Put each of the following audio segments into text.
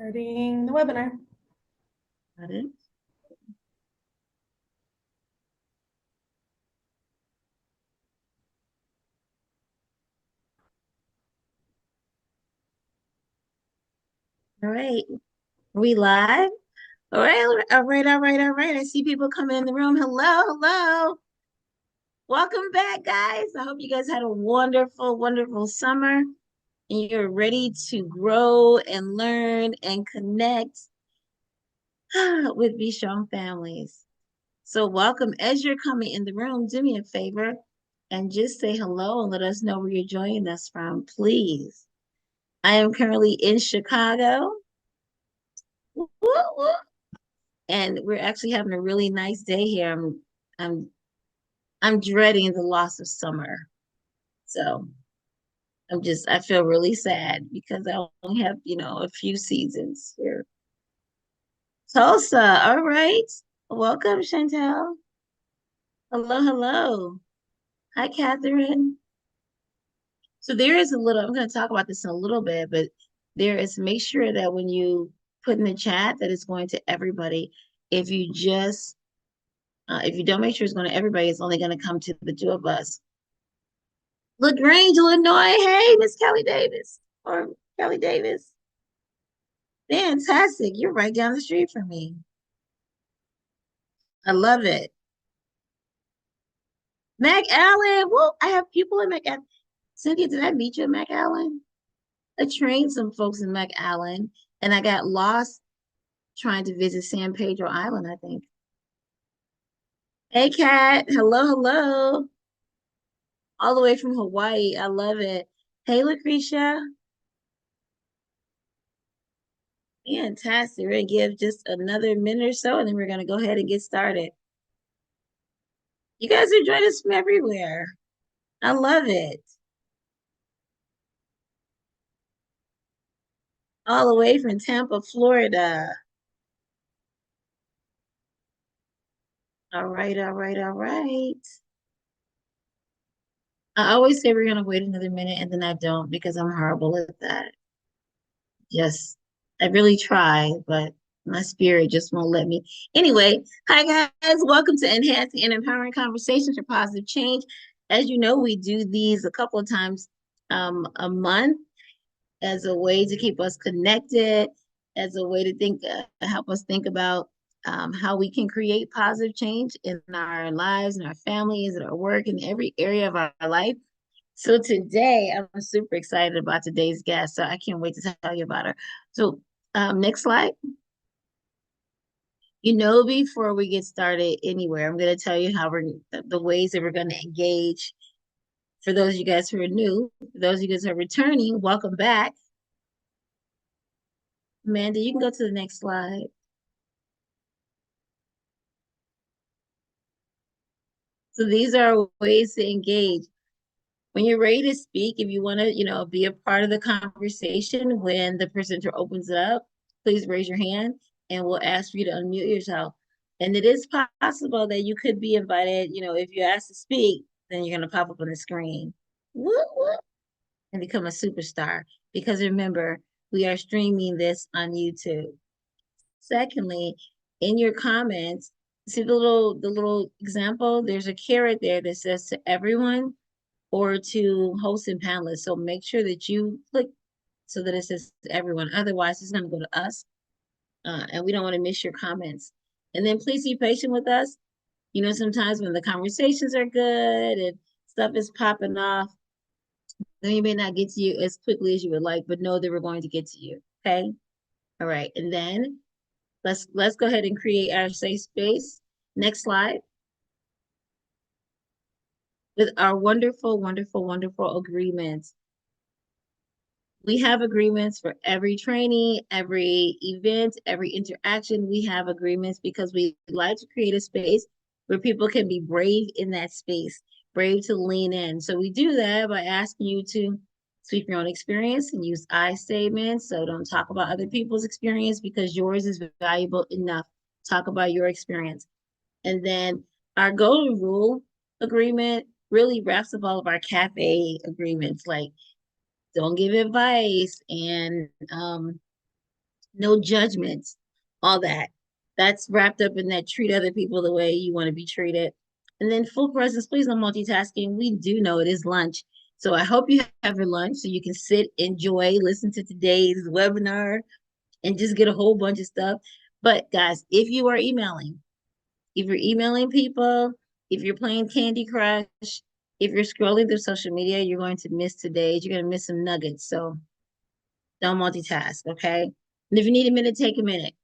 Starting the webinar. Got it. All right. Are we live? All right, all right. I see people coming in the room. Hello, hello. Welcome back, guys. I hope you guys had a wonderful, wonderful summer and you're ready to grow and learn and connect with Be Strong families. So welcome. As you're coming in the room, do me a favor and just say hello and let us know where you're joining us from, please. I am currently in Chicago. Woo, woo. And we're actually having a really nice day here. I'm I'm dreading the loss of summer. So I feel really sad because I only have, a few seasons here. Tulsa, all right. Welcome, Chantel. Hello, hello. Hi, Catherine. So there is I'm going to talk about this in a little bit, but make sure that when you put in the chat that it's going to everybody. If you just, if you don't make sure it's going to everybody, it's only going to come to the two of us. LaGrange, Illinois. Hey, Miss Kelly Davis or Kelly Davis. Fantastic. You're right down the street from me. I love it. Mac Allen. Well, I have people in Mac Allen. Cynthia, did I meet you at Mac Allen? I trained some folks in Mac Allen and I got lost trying to visit San Pedro Island, I think. Hey, Kat. Hello, hello. All the way from Hawaii. I love it. Hey, Lucretia. Fantastic. We're going to give just another minute or so, and then we're going to go ahead and get started. You guys are joining us from everywhere. I love it. All the way from Tampa, Florida. All right, all right, all right. I always say we're going to wait another minute, and then I don't because I'm horrible at that. Just, I really try, but my spirit just won't let me. Anyway, hi guys, welcome to Enhancing and Empowering Conversations for Positive Change. As you know, we do these a couple of times a month as a way to keep us connected, as a way to help us think about how we can create positive change in our lives, in our families, in our work, in every area of our life. So today, I'm super excited about today's guest. So I can't wait to tell you about her. So next slide. Before we get started anywhere, I'm going to tell you how the ways that we're going to engage. For those of you guys who are new, for those of you guys who are returning, welcome back. Amanda, you can go to the next slide. So these are ways to engage. When you're ready to speak, if you want to, be a part of the conversation when the presenter opens it up, please raise your hand and we'll ask for you to unmute yourself. And it is possible that you could be invited, if you're asked to speak, then you're going to pop up on the screen. Whoop, whoop, and become a superstar. Because remember, we are streaming this on YouTube. Secondly, in your comments, see the little example, there's a caret there that says to everyone or to hosts and panelists. So make sure that you click so that it says to everyone. Otherwise, it's going to go to us, and we don't want to miss your comments. And then please be patient with us. Sometimes when the conversations are good and stuff is popping off, then we may not get to you as quickly as you would like, but know that we're going to get to you. Okay. All right. And then let's go ahead and create our safe space. Next slide. With our wonderful, wonderful, wonderful agreements. We have agreements for every training, every event, every interaction. We have agreements because we like to create a space where people can be brave in that space, brave to lean in. So we do that by asking you to speak your own experience and use I statements. So don't talk about other people's experience because yours is valuable enough. Talk about your experience. And then our golden rule agreement really wraps up all of our cafe agreements, like don't give advice and no judgments, all that. That's wrapped up in that treat other people the way you want to be treated. And then full presence, please no multitasking. We do know it is lunch. So I hope you have your lunch so you can sit, enjoy, listen to today's webinar, and just get a whole bunch of stuff. But guys, if you're emailing people, if you're playing Candy Crush, if you're scrolling through social media, you're going to miss today's. You're going to miss some nuggets. So don't multitask, okay? And if you need a minute, take a minute.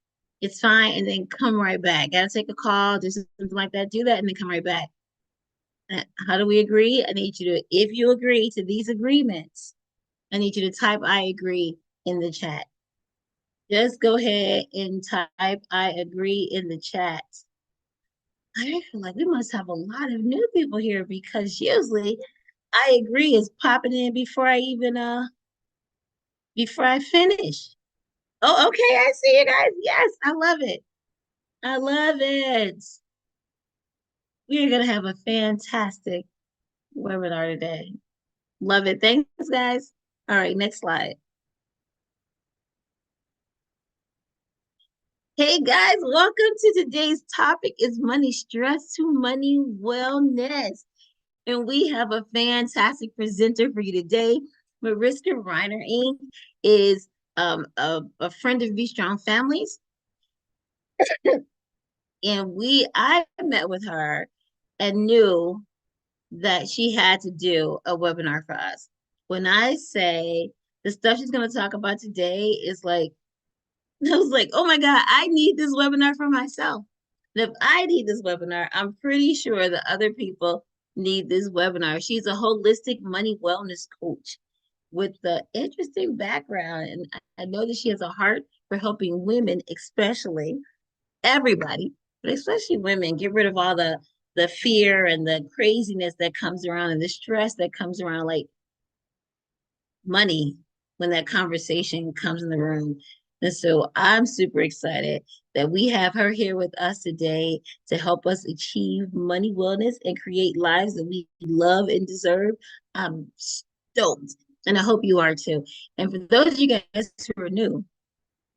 It's fine, and then come right back. Gotta take a call, do something like that. Do that, and then come right back. How do we agree? I need you to, if you agree to these agreements, I need you to type I agree in the chat. Just go ahead and type I agree in the chat. I feel like we must have a lot of new people here because usually I agree is popping in before I finish. Oh, okay. I see you guys. Yes, I love it. I love it. We are gonna have a fantastic webinar today. Love it. Thanks, guys. All right, next slide. Hey guys, welcome to today's topic is money stress to money wellness. And we have a fantastic presenter for you today. Mariska Reinerink is a friend of Be Strong Families. And I met with her and knew that she had to do a webinar for us. When I say the stuff she's going to talk about today is like, I was like, oh my God, I need this webinar for myself. And if I need this webinar, I'm pretty sure that other people need this webinar. She's a holistic money wellness coach with the interesting background. And I know that she has a heart for helping women, especially everybody, but especially women, get rid of all the fear and the craziness that comes around and the stress that comes around like money when that conversation comes in the room. And so I'm super excited that we have her here with us today to help us achieve money wellness and create lives that we love and deserve. I'm stoked. And I hope you are too. And for those of you guys who are new,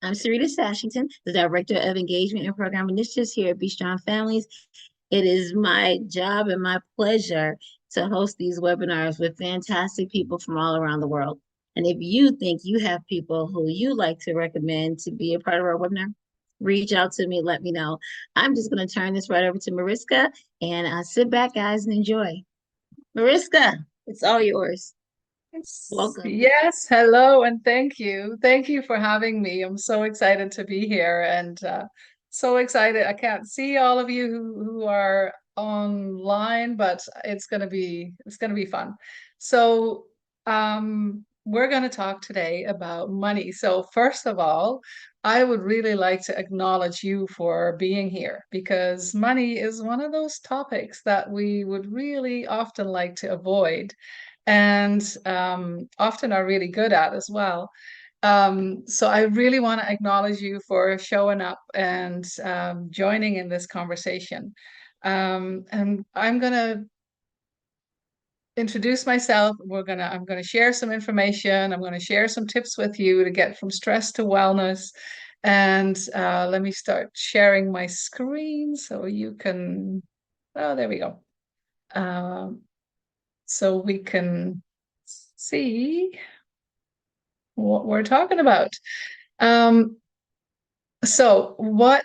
I'm Sarita Sashington, the Director of Engagement and Program Initiatives here at Be Strong Families. It is my job and my pleasure to host these webinars with fantastic people from all around the world. And if you think you have people who you like to recommend to be a part of our webinar, reach out to me, let me know. I'm just going to turn this right over to Mariska and sit back, guys, and enjoy. Mariska, it's all yours. Welcome. Yes, hello, and thank you. Thank you for having me. I'm so excited to be here and so excited. I can't see all of you who are online, but it's gonna be fun. So we're gonna talk today about money. So first of all, I would really like to acknowledge you for being here because money is one of those topics that we would really often like to avoid and often are really good at as well. So I really want to acknowledge you for showing up and joining in this conversation. And I'm gonna introduce myself. I'm gonna share some information. I'm gonna share some tips with you to get from stress to wellness. And let me start sharing my screen so you can. Oh, there we go. Um, so we can see what we're talking about. Um, so what,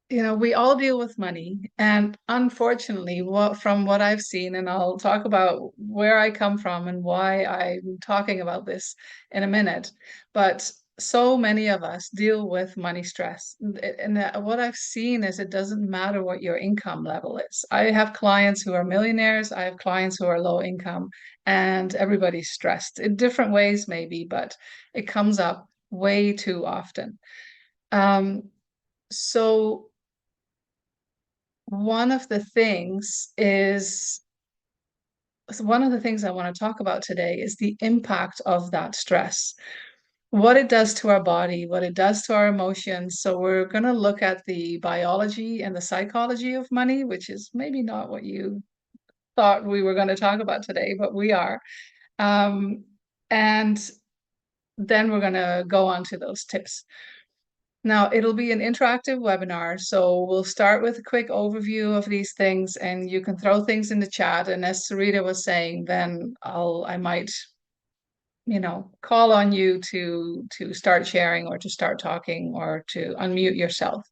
we all deal with money, and unfortunately, from what I've seen, and I'll talk about where I come from and why I'm talking about this in a minute, but so many of us deal with money stress. And what I've seen is it doesn't matter what your income level is. I have clients who are millionaires, I have clients who are low income, and everybody's stressed in different ways, maybe, but it comes up way too often. Um, so one of the things is one of the things I want to talk about today is the impact of that stress, what it does to our body, what it does to our emotions. So we're going to look at the biology and the psychology of money, which is maybe not what you thought we were going to talk about today, but we are. And then we're going to go on to those tips. Now, it'll be an interactive webinar, so we'll start with a quick overview of these things, and you can throw things in the chat. And as Sarita was saying, then I might, call on you to start sharing or to start talking or to unmute yourself.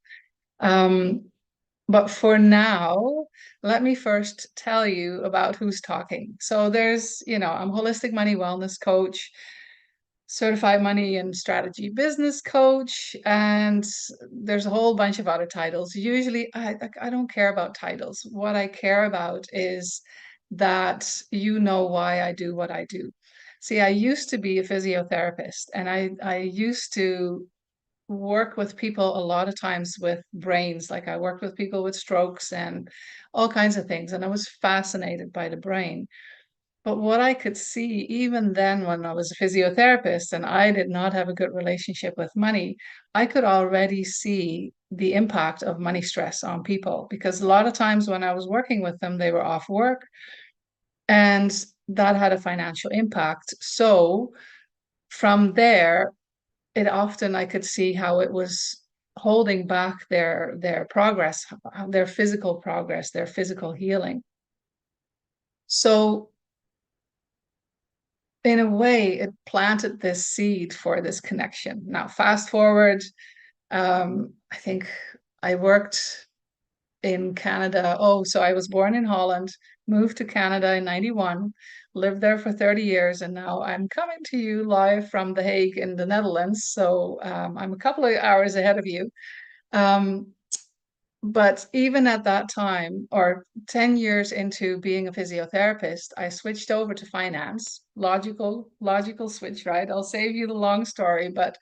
But for now, let me first tell you about who's talking. So I'm a holistic money wellness coach, certified money and strategy business coach, and there's a whole bunch of other titles. Usually, I don't care about titles. What I care about is that you know why I do what I do. See, I used to be a physiotherapist, and I used to work with people a lot of times with brains. Like I worked with people with strokes and all kinds of things, and I was fascinated by the brain. But what I could see even then when I was a physiotherapist and I did not have a good relationship with money, I could already see the impact of money stress on people because a lot of times when I was working with them, they were off work and that had a financial impact. So from there, it often I could see how it was holding back their progress, their physical progress, their physical healing. So in a way, it planted this seed for this connection. Now, fast forward, I think I worked in Canada. Oh, so I was born in Holland, moved to Canada in 91, lived there for 30 years, and now I'm coming to you live from The Hague in the Netherlands. So I'm a couple of hours ahead of you. Um, but even at that time, or 10 years into being a physiotherapist, I switched over to finance. Logical switch, right? I'll save you the long story, but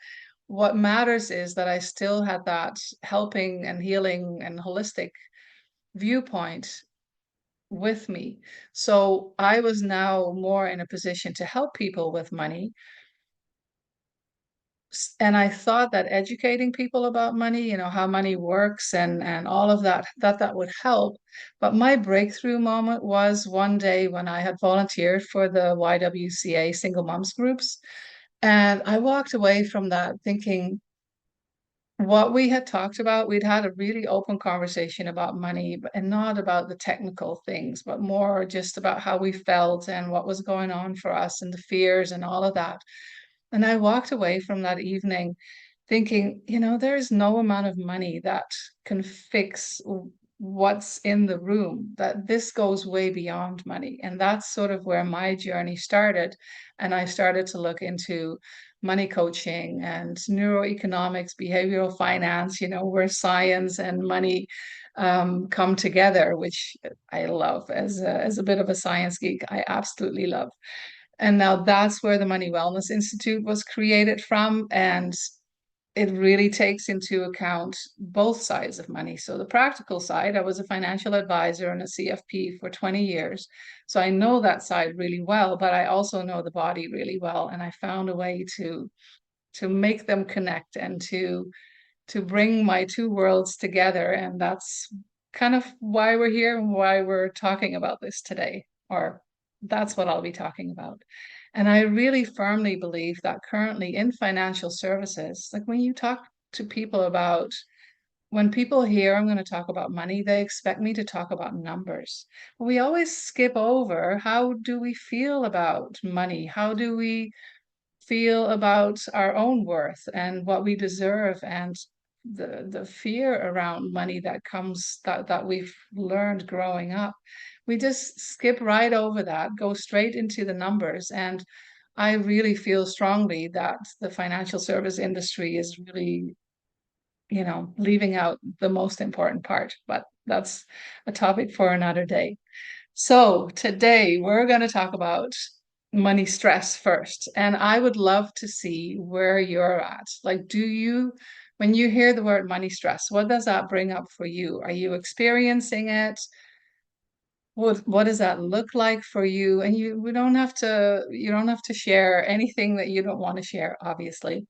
what matters is that I still had that helping and healing and holistic viewpoint with me. So I was now more in a position to help people with money. And I thought that educating people about money, how money works and all of that would help. But my breakthrough moment was one day when I had volunteered for the YWCA single moms groups. And I walked away from that thinking what we had talked about, we'd had a really open conversation about money and not about the technical things, but more just about how we felt and what was going on for us and the fears and all of that. And I walked away from that evening thinking, there's no amount of money that can fix what's in the room, that this goes way beyond money. And that's sort of where my journey started. And I started to look into money coaching and neuroeconomics, behavioral finance, where science and money come together, which I love as a bit of a science geek. I absolutely love. And now that's where the Money Wellness Institute was created from. And it really takes into account both sides of money. So the practical side, I was a financial advisor and a CFP for 20 years. So I know that side really well, but I also know the body really well. And I found a way to make them connect and to bring my two worlds together. And that's kind of why we're here and why we're talking about this today, or that's what I'll be talking about. And I really firmly believe that currently in financial services, like when you talk to people about, when people hear I'm going to talk about money, they expect me to talk about numbers. We always skip over how do we feel about money? How do we feel about our own worth and what we deserve and the fear around money that comes that we've learned growing up. We just skip right over that, go straight into the numbers. And I really feel strongly that the financial service industry is really, leaving out the most important part, but that's a topic for another day. So today we're going to talk about money stress first. And I would love to see where you're at. Like, when you hear the word money stress, what does that bring up for you? Are you experiencing it? What does that look like for you? And you don't have to share anything that you don't want to share, obviously.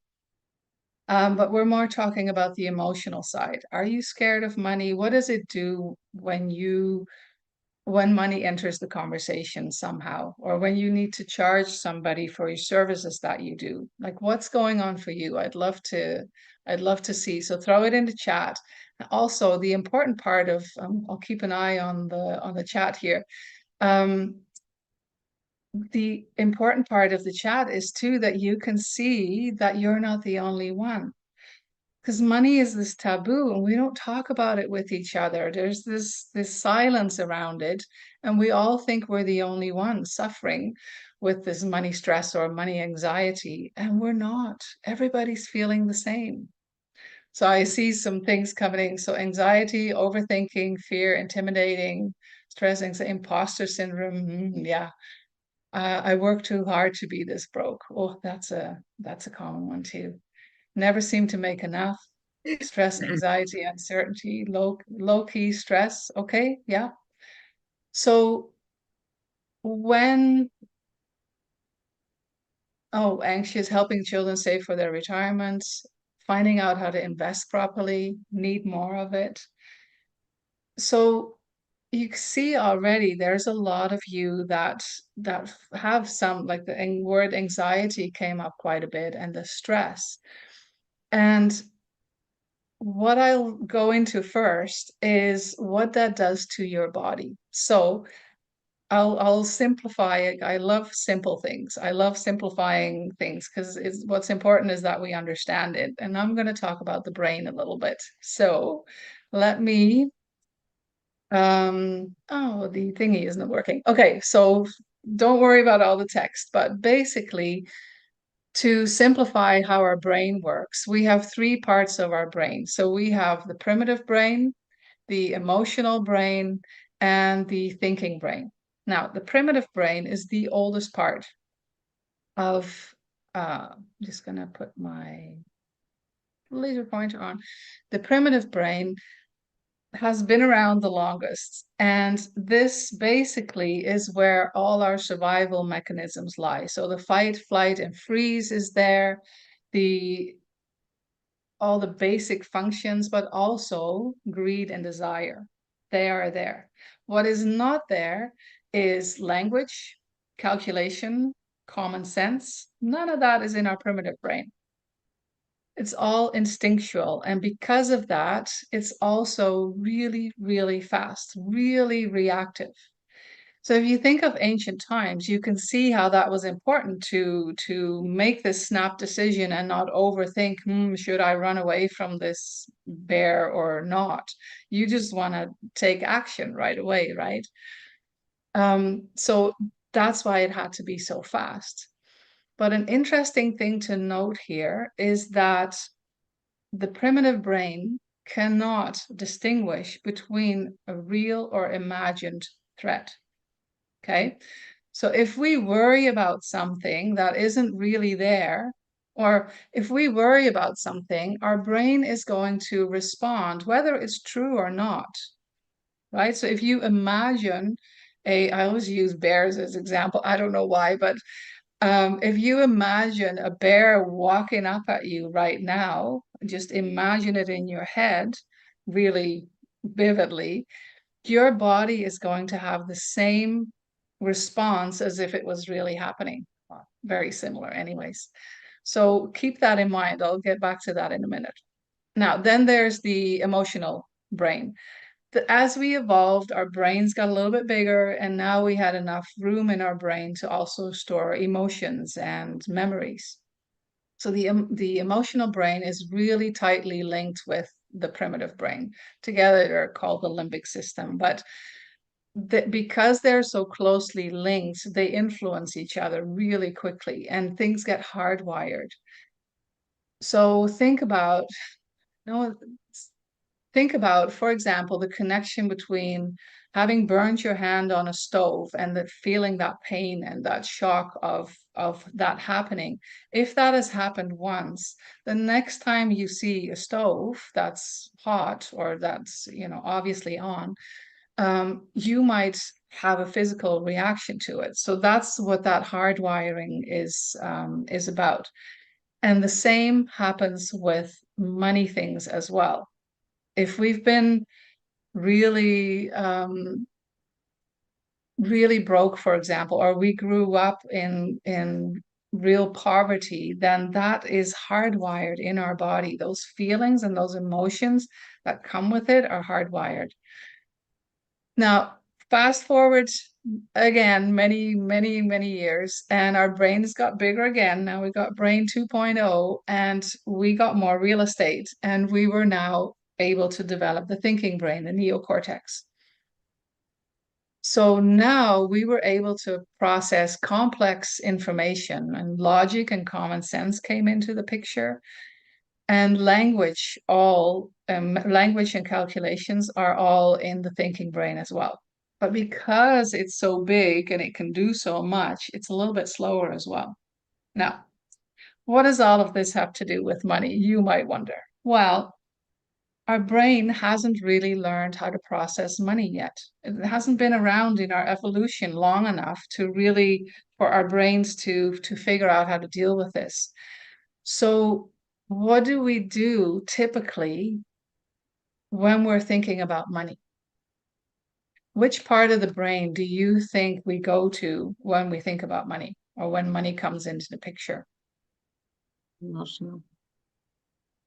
But we're more talking about the emotional side. Are you scared of money? What does it do when you when money enters the conversation somehow, or when you need to charge somebody for your services that you do. Like, what's going on for you? I'd love to see. So throw it into chat. Also, the important part of, I'll keep an eye on the chat here. The important part of the chat is too that you can see that you're not the only one. Because money is this taboo and we don't talk about it with each other. There's this silence around it, and we all think we're the only ones suffering with this money stress or money anxiety, and we're not. Everybody's feeling the same. So I see some things coming. So anxiety, overthinking, fear, intimidating, stress, anxiety, imposter syndrome. Yeah. I work too hard to be this broke. Oh, that's a common one too. Never seem to make enough. Stress, anxiety, uncertainty, low key stress. Okay, yeah. So when, oh, anxious, helping children save for their retirement, finding out how to invest properly, need more of it. So you see already there's a lot of you that have some, like the word anxiety came up quite a bit, and the stress. And what I'll go into first is what that does to your body. So I'll simplify it. I love simple things. I love simplifying things because it's what's important is that we understand it. And I'm going to talk about the brain a little bit. So let me oh, the thingy isn't working. Okay, so don't worry about all the text, but basically to simplify how our brain works, we have three parts of our brain. So we have the primitive brain, the emotional brain, and the thinking brain. Now, the primitive brain is the oldest part of, I'm just going to put my laser pointer on. The primitive brain has been around the longest. And this basically is where all our survival mechanisms lie. So the fight, flight, and freeze is there. The all the basic functions, but also greed and desire. They are there. What is not there is language, calculation, common sense. None of that is in our primitive brain. It's all instinctual. And because of that, it's also really, really fast, really reactive. So if you think of ancient times, you can see how that was important to make this snap decision and not overthink, should I run away from this bear or not? You just want to take action right away, right? So that's why it had to be so fast. But an interesting thing to note here is that the primitive brain cannot distinguish between a real or imagined threat. Okay. So if we worry about something that isn't really there, or if we worry about something, our brain is going to respond, whether it's true or not, right? So if you imagine I always use bears as example. I don't know why, but if you imagine a bear walking up at you right now, just imagine it in your head really vividly, your body is going to have the same response as if it was really happening. Very similar, anyways. So keep that in mind. I'll get back to that in a minute. Now, then there's the emotional brain. As we evolved, our brains got a little bit bigger, and now we had enough room in our brain to also store emotions and memories. So the emotional brain is really tightly linked with the primitive brain. Together, they're called the limbic system. But because they're so closely linked, they influence each other really quickly, and things get hardwired. So no, think about, for example, the connection between having burned your hand on a stove and that feeling that pain and that shock of that happening. If that has happened once, the next time you see a stove that's hot or that's, obviously on, you might have a physical reaction to it. So that's what that hardwiring is about. And the same happens with money things as well. If we've been really really broke, for example, or we grew up in real poverty, then that is hardwired in our body. Those feelings and those emotions that come with it are hardwired. Now, fast forward again, many years, and our brains got bigger again. Now we got brain 2.0, and we got more real estate, and we were now able to develop the thinking brain, the neocortex. So now we were able to process complex information, and logic and common sense came into the picture, and language and calculations are all in the thinking brain as well. But because it's so big and it can do so much, it's a little bit slower as well. Now, what does all of this have to do with money? You might wonder. Well, our brain hasn't really learned how to process money yet. It hasn't been around in our evolution long enough to really for our brains to figure out how to deal with this. So what do we do typically when we're thinking about money? Which part of the brain do you think we go to when we think about money or when money comes into the picture? Emotional.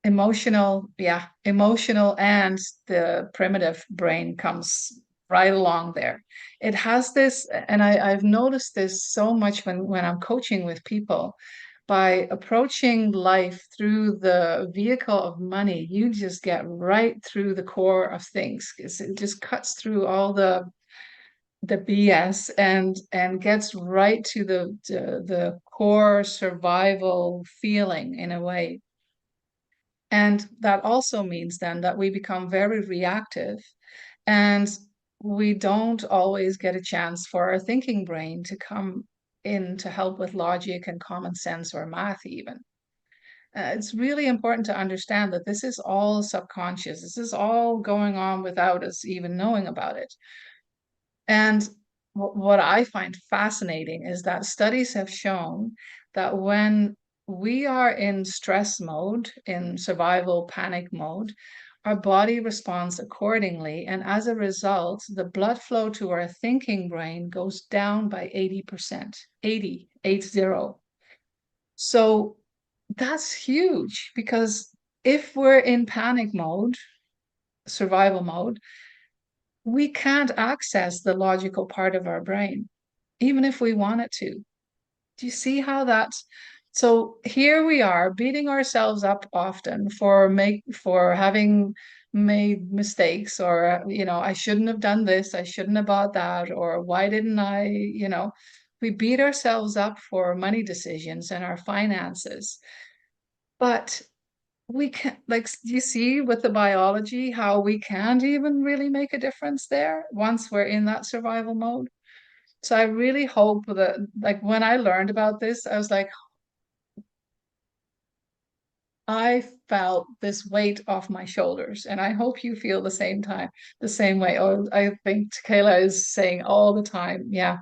Emotional, yeah, emotional, and the primitive brain comes right along there. It has this, and I've noticed this so much when I'm coaching with people. By approaching life through the vehicle of money, you just get right through the core of things. It just cuts through all the BS and gets right to the core survival feeling in a way. And that also means then that we become very reactive and we don't always get a chance for our thinking brain to come in to help with logic and common sense or math even. It's really important to understand that this is all subconscious. This is all going on without us even knowing about it. And what I find fascinating is that studies have shown that when we are in stress mode, in survival panic mode, our body responds accordingly. And as a result, the blood flow to our thinking brain goes down by 80%, 80. So that's huge because if we're in panic mode, survival mode, we can't access the logical part of our brain, even if we wanted to. Do you see how that's so here we are beating ourselves up often for having made mistakes or I shouldn't have done this, I shouldn't have bought that, or why didn't I. We beat ourselves up for money decisions and our finances. But we can like you see with the biology how we can't even really make a difference there once we're in that survival mode. So I really hope that like when I learned about this, I was like, I felt this weight off my shoulders, and I hope you feel the same way. Oh, I think Kayla is saying all the time, yeah.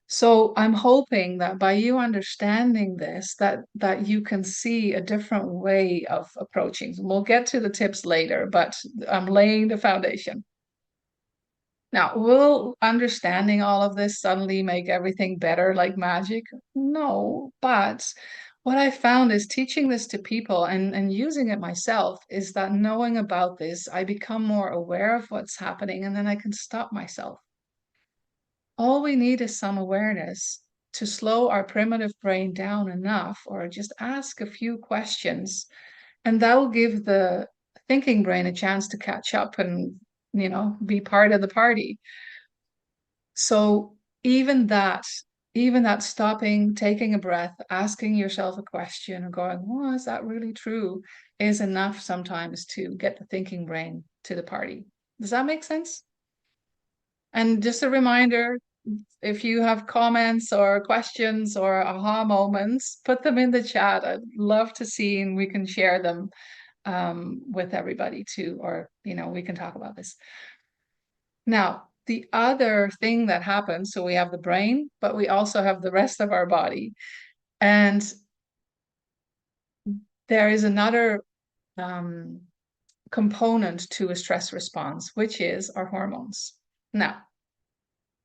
So I'm hoping that by you understanding this, that you can see a different way of approaching. We'll get to the tips later, but I'm laying the foundation. Now, will understanding all of this suddenly make everything better like magic? No, but what I found is teaching this to people and using it myself is that knowing about this, I become more aware of what's happening and then I can stop myself. All we need is some awareness to slow our primitive brain down enough, or just ask a few questions, and that will give the thinking brain a chance to catch up and, be part of the party. So even that stopping, taking a breath, asking yourself a question, and going, "Oh, is that really true?" is enough sometimes to get the thinking brain to the party. Does that make sense? And just a reminder, if you have comments or questions or aha moments, put them in the chat. I'd love to see and we can share them with everybody too, or we can talk about this. Now, the other thing that happens, so we have the brain, but we also have the rest of our body. And there is another component to a stress response, which is our hormones. Now,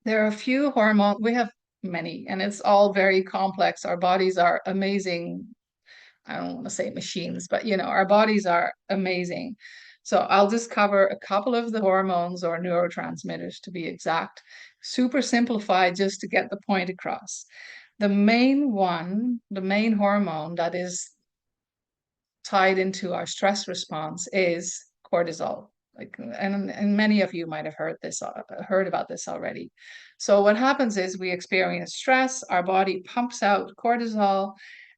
There are a few hormones, we have many, and it's all very complex. Our bodies are amazing. I don't want to say machines, but our bodies are amazing. So I'll just cover a couple of the hormones or neurotransmitters to be exact, super simplified just to get the point across. The main one, the main hormone that is tied into our stress response is cortisol. Like, and many of you might have heard about this already. So what happens is we experience stress, our body pumps out cortisol,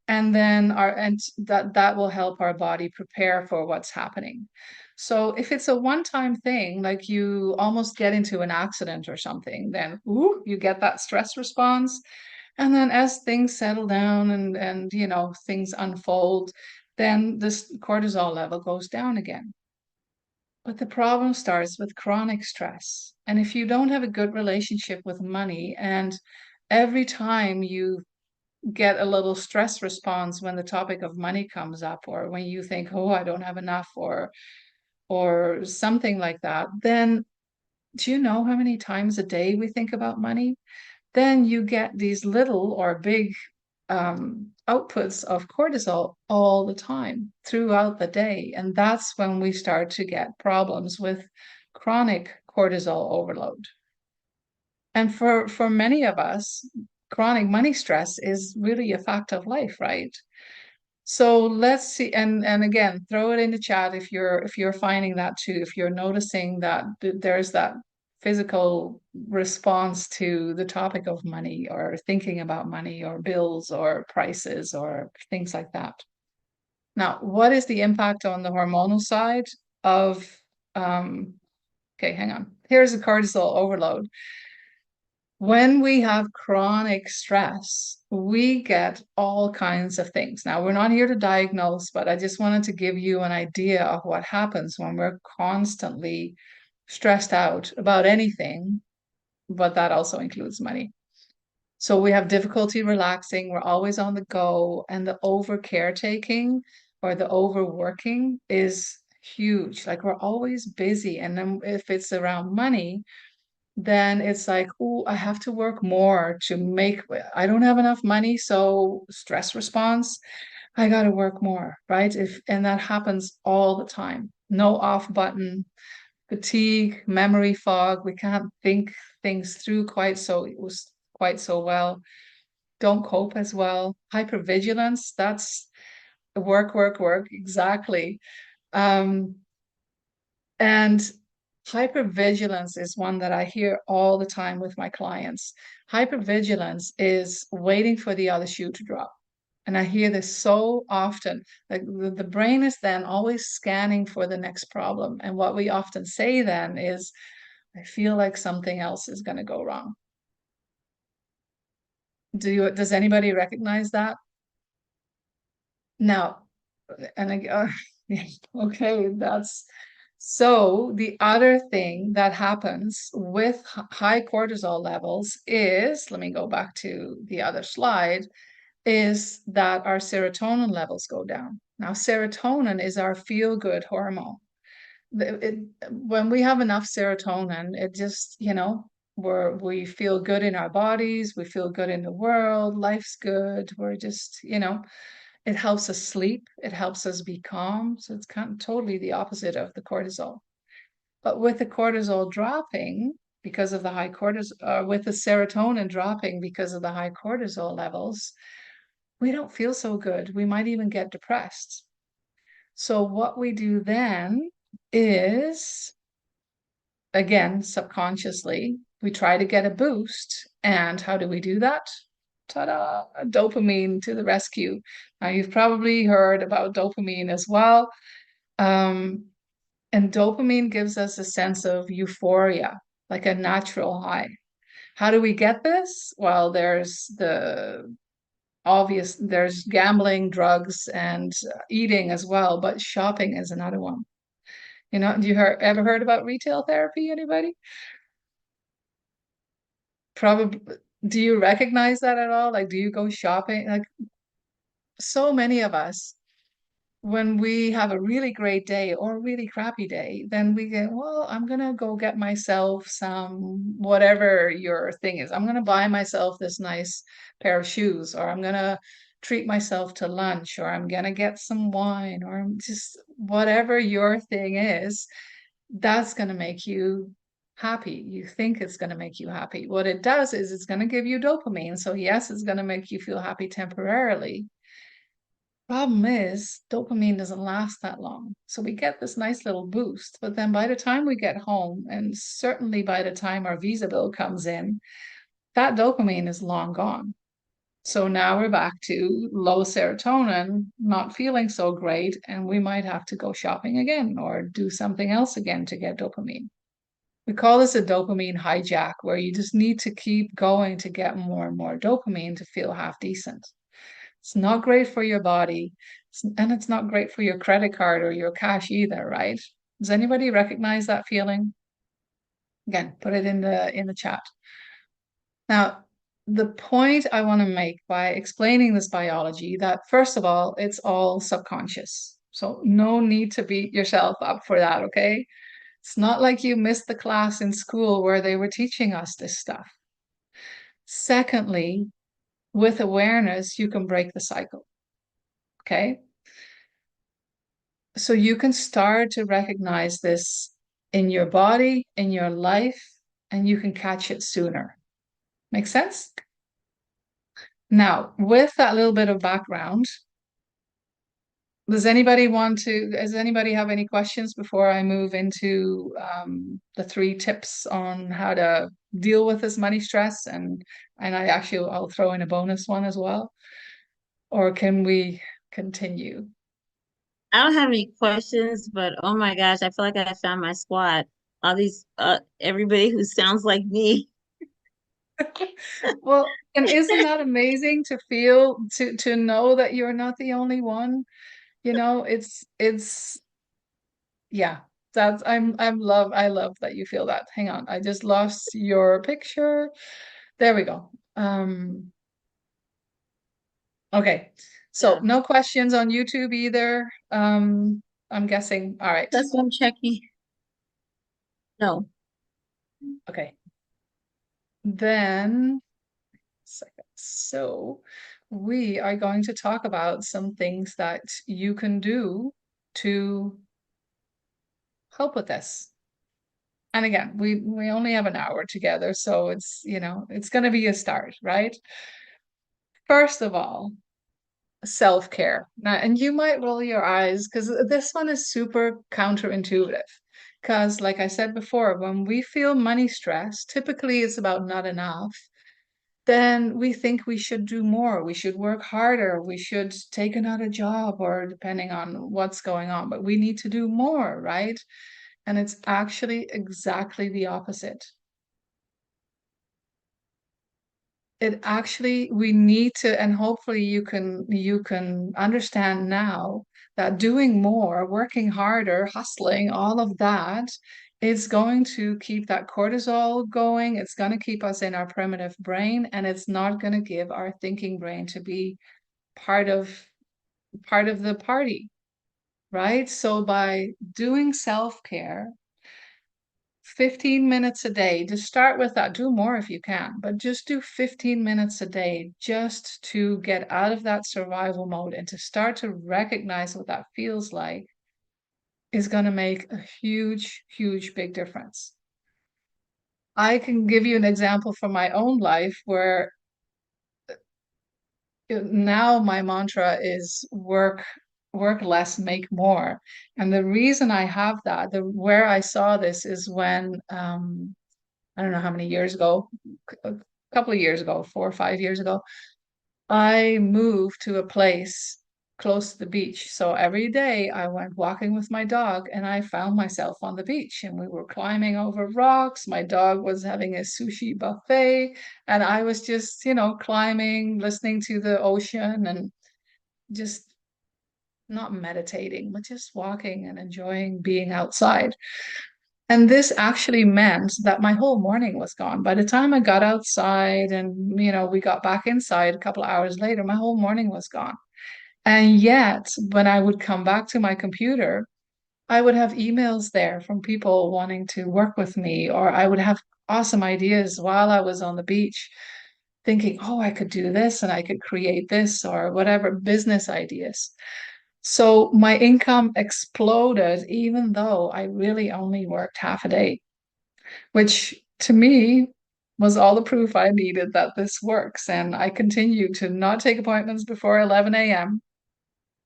and then that will help our body prepare for what's happening. So if it's a one-time thing, like you almost get into an accident or something, then you get that stress response. And then as things settle down and things unfold, then this cortisol level goes down again. But the problem starts with chronic stress. And if you don't have a good relationship with money, and every time you get a little stress response when the topic of money comes up, or when you think, oh, I don't have enough, or something like that, then do you know how many times a day we think about money? Then you get these little or big outputs of cortisol all the time throughout the day. And that's when we start to get problems with chronic cortisol overload. And for many of us, chronic money stress is really a fact of life, right? So let's see, and again, throw it in the chat if you're finding that too, if you're noticing that there's that physical response to the topic of money or thinking about money or bills or prices or things like that. Now, what is the impact on the hormonal side of okay, hang on. Here's the cortisol overload. When we have chronic stress, we get all kinds of things. Now, we're not here to diagnose, but I just wanted to give you an idea of what happens when we're constantly stressed out about anything, but that also includes money. So we have difficulty relaxing, we're always on the go, and the over caretaking or the overworking is huge. Like we're always busy. And then if it's around money, then it's like, oh, I have to work more to make, I don't have enough money, so stress response, I got to work more, right? And that happens all the time. No off button, fatigue, memory fog. We can't think things through quite so well. Don't cope as well. Hypervigilance, that's work, work, work. Exactly. Um, and hypervigilance is one that I hear all the time with my clients. Hypervigilance is waiting for the other shoe to drop. And I hear this so often. Like the brain is then always scanning for the next problem. And what we often say then is, I feel like something else is going to go wrong. Does anybody recognize that? Now, and okay, that's so the other thing that happens with high cortisol levels is, let me go back to the other slide, is that our serotonin levels go down. Now, serotonin is our feel-good hormone. When we have enough serotonin, it just, we feel good in our bodies, we feel good in the world, life's good. We're just, it helps us sleep, it helps us be calm. So it's kind of totally the opposite of the cortisol. But with the cortisol dropping because of the high cortisol, with the serotonin dropping because of the high cortisol levels, we don't feel so good. We might even get depressed. So what we do then is, again, subconsciously, we try to get a boost. And how do we do that? Ta-da, dopamine to the rescue. Now, you've probably heard about dopamine as well. Um, and dopamine gives us a sense of euphoria, like a natural high. How do we get this? Well, there's gambling, drugs, and eating as well, but shopping is another one. Ever heard about retail therapy, anybody? Probably. Do you recognize that at all? Like, do you go shopping? Like, so many of us. when we have a really great day or a really crappy day, then we get, well, I'm gonna go get myself some whatever your thing is. I'm gonna buy myself this nice pair of shoes, or I'm gonna treat myself to lunch, or I'm gonna get some wine, or I'm just whatever your thing is, that's gonna make you happy. You think it's gonna make you happy. What it does is it's gonna give you dopamine. So yes, it's gonna make you feel happy temporarily. Problem is, dopamine doesn't last that long. So we get this nice little boost, but then by the time we get home, and certainly by the time our visa bill comes in, that dopamine is long gone. So now we're back to low serotonin, not feeling so great, and we might have to go shopping again or do something else again to get dopamine. We call this a dopamine hijack, where you just need to keep going to get more and more dopamine to feel half decent. It's not great for your body, and it's not great for your credit card or your cash either, right? Does anybody recognize that feeling? Again, put it in the chat. Now, the point I want to make by explaining this biology, that first of all, it's all subconscious. So no need to beat yourself up for that, okay? It's not like you missed the class in school where they were teaching us this stuff. Secondly, with awareness, you can break the cycle, okay? So you can start to recognize this in your body, in your life, and you can catch it sooner. Make sense? Now, with that little bit of background, does anybody have any questions before I move into the 3 tips on how to deal with this money stress? And I'll throw in a bonus one as well. Or can we continue? I don't have any questions, but oh my gosh, I feel like I found my squad. All these everybody who sounds like me. Well, and isn't that amazing to feel to know that you're not the only one? You know, it's yeah. I love that you feel that. Hang on, I just lost your picture. There we go. Okay. So Yeah. no questions on YouTube either. I'm guessing. All right. That's what I'm checking. No. Okay. Then second. So we are going to talk about some things that you can do to help with this. And again, we only have an hour together, so it's going to be a start, right? First of all, self-care. Now, and you might roll your eyes because this one is super counterintuitive. Because, like I said before, when we feel money stress, typically it's about not enough. Then we think we should do more. We should work harder. We should take another job, or depending on what's going on, but we need to do more, right? And it's actually exactly the opposite. It actually, we need to, and hopefully you can understand now that doing more, working harder, hustling, all of that is going to keep that cortisol going. It's going to keep us in our primitive brain, and it's not going to give our thinking brain to be part of part of the party, right? So by doing self-care, 15 minutes a day, just start with that. Do more if you can, but just do 15 minutes a day just to get out of that survival mode and to start to recognize what that feels like is going to make a huge, huge, big difference. I can give you an example from my own life where now my mantra is work less, make more. And the reason I have that, the where I saw this is when I don't know how many years ago, a couple of years ago, 4 or 5 years ago, I moved to a place close to the beach. So every day I went walking with my dog and I found myself on the beach and we were climbing over rocks. My dog was having a sushi buffet and I was just, climbing, listening to the ocean and just not meditating, but just walking and enjoying being outside. And this actually meant that my whole morning was gone. By the time I got outside and, we got back inside a couple of hours later, my whole morning was gone. And yet, when I would come back to my computer, I would have emails there from people wanting to work with me, or I would have awesome ideas while I was on the beach, thinking, oh, I could do this and I could create this or whatever business ideas. So my income exploded, even though I really only worked half a day, which to me was all the proof I needed that this works. And I continue to not take appointments before 11 a.m.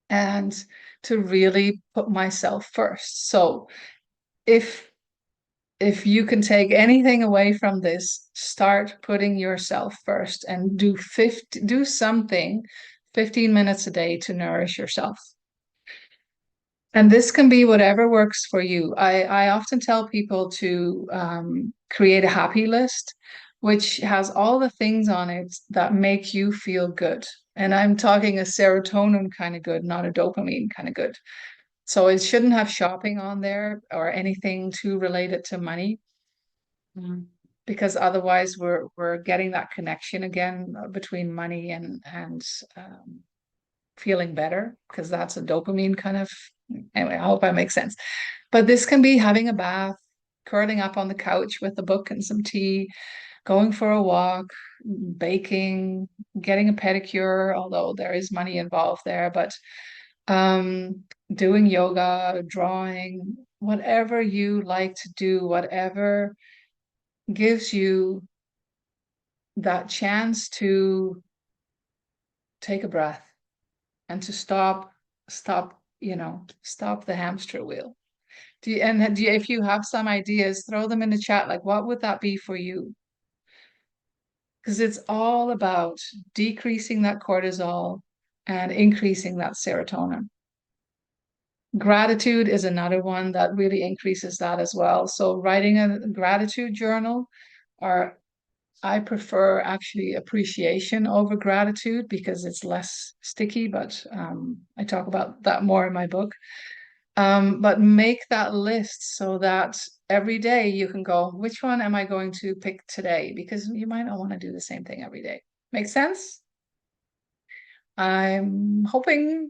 and to really put myself first. So if if you can take anything away from this, start putting yourself first and do something 15 minutes a day to nourish yourself. And this can be whatever works for you. I often tell people to create a happy list, which has all the things on it that make you feel good. And I'm talking a serotonin kind of good, not a dopamine kind of good. So it shouldn't have shopping on there or anything too related to money. Mm. Because otherwise we're getting that connection again between money and feeling better, because that's a dopamine kind of, anyway, I hope that makes sense. But this can be having a bath, curling up on the couch with a book and some tea, going for a walk, baking, getting a pedicure, although there is money involved there, but um, doing yoga, drawing, whatever you like to do, whatever gives you that chance to take a breath and to stop the hamster wheel. If you have some ideas, throw them in the chat. Like, what would that be for you? Because it's all about decreasing that cortisol and increasing that serotonin. Gratitude is another one that really increases that as well. So writing a gratitude journal, or I prefer actually appreciation over gratitude because it's less sticky, but I talk about that more in my book. But make that list so that every day you can go, which one am I going to pick today? Because you might not want to do the same thing every day. Make sense? I'm hoping